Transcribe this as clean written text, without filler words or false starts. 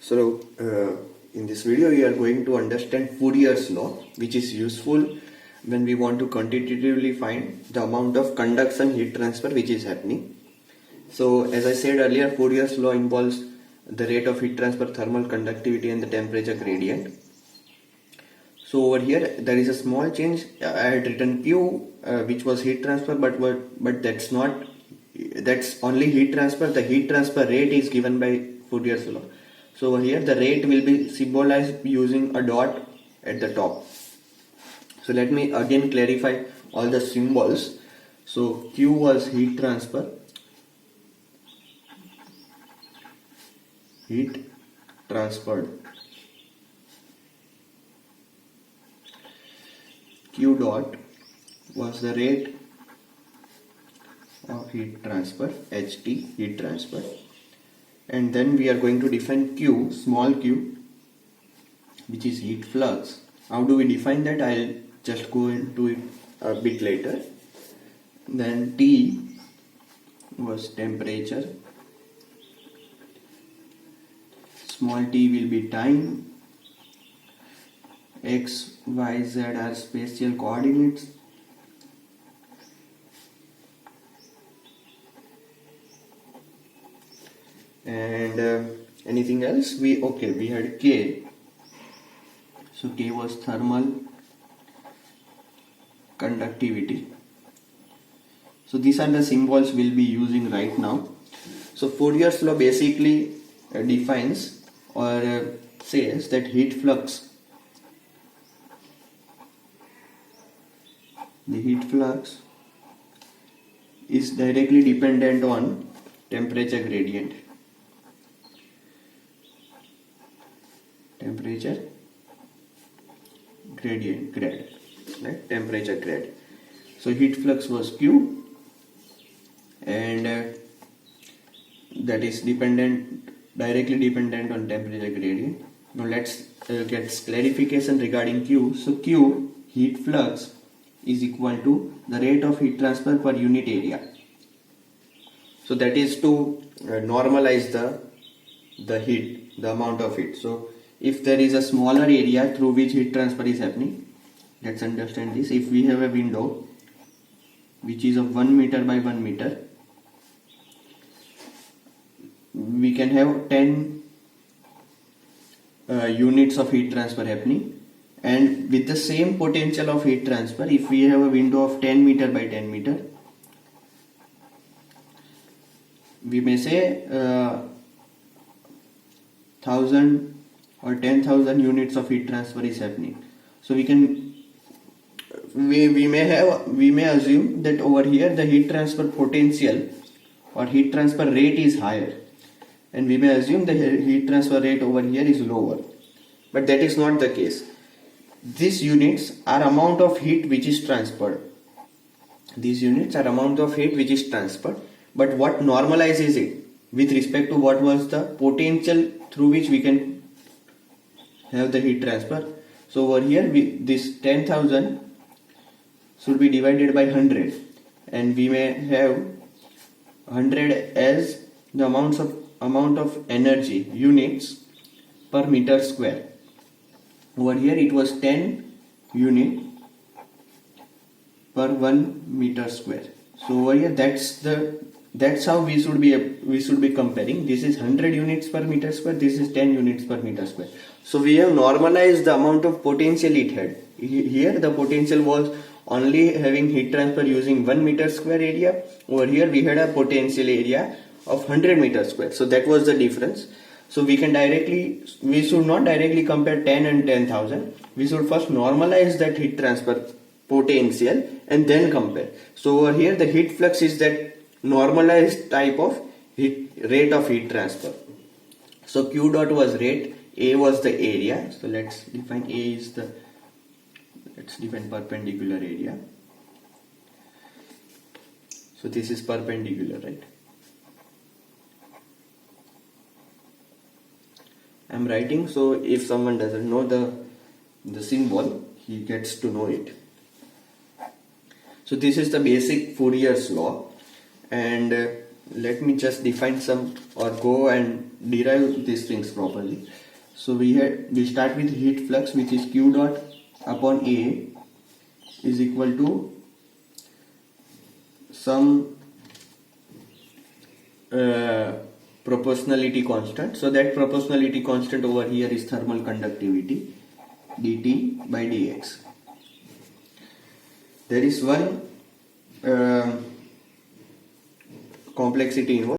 In this video, we are going to understand Fourier's law, which is useful when we want to quantitatively find the amount of conduction heat transfer which is happening. So, as I said earlier, Fourier's law involves the rate of heat transfer, thermal conductivity, and the temperature gradient. So over here there is a small change. I had written Q, which was heat transfer, but that's only heat transfer. The heat transfer rate is given by Fourier's law. So over here the rate will be symbolized using a dot at the top. So let me again clarify all the symbols. So Q was heat transfer, heat transferred. Q dot was the rate of heat transfer, HT, heat transfer. And then we are going to define Q, small q, which is heat flux. How do we define that? I'll just go into it a bit later. Then T was temperature. Small t will be time. X, Y, Z are spatial coordinates. And anything else? We had K. So K was thermal conductivity. So these are the symbols we'll be using right now. So Fourier's law basically defines or says that heat flux, the heat flux is directly dependent on temperature gradient. Temperature gradient, grad, right? Temperature grad. So heat flux was Q, and that is directly dependent on temperature gradient. Now let's get clarification regarding Q. So Q, heat flux, is equal to the rate of heat transfer per unit area. So that is to normalize the heat, the amount of heat. So if there is a smaller area through which heat transfer is happening, let's understand this. If we have a window which is of 1 meter by 1 meter, we can have 10 units of heat transfer happening. And with the same potential of heat transfer, if we have a window of 10 meter by 10 meter, we may say 1000 or 10,000 units of heat transfer is happening. So we may assume that over here the heat transfer potential or heat transfer rate is higher, and we may assume the heat transfer rate over here is lower, but that is not the case. These units are amount of heat which is transferred. These units are amount of heat which is transferred. But what normalizes it with respect to what was the potential through which we can have the heat transfer. So over here this 10,000 should be divided by 100, and we may have 100 as the amount of energy units per meter square. Over here it was 10 unit per 1 meter square. So over here that's how we should be comparing. This is 100 units per meter square, this is 10 units per meter square. So we have normalized the amount of potential it had. Here the potential was only having heat transfer using 1 meter square area. Over here we had a potential area of 100 meters square. So that was the difference. So we should not directly compare 10 and 10,000. We should first normalize that heat transfer potential and then compare. So over here the heat flux is that normalized type of rate of heat transfer. So Q dot was rate, A was the area. So let's define let's define perpendicular area. So this is perpendicular, right? I'm writing, so if someone doesn't know the symbol, he gets to know it. So this is the basic Fourier's law, and let me just define some or go and derive these things properly. So we start with heat flux, which is Q dot upon A is equal to some proportionality constant. So that proportionality constant over here is thermal conductivity, dt by dx. There is one complexity involved.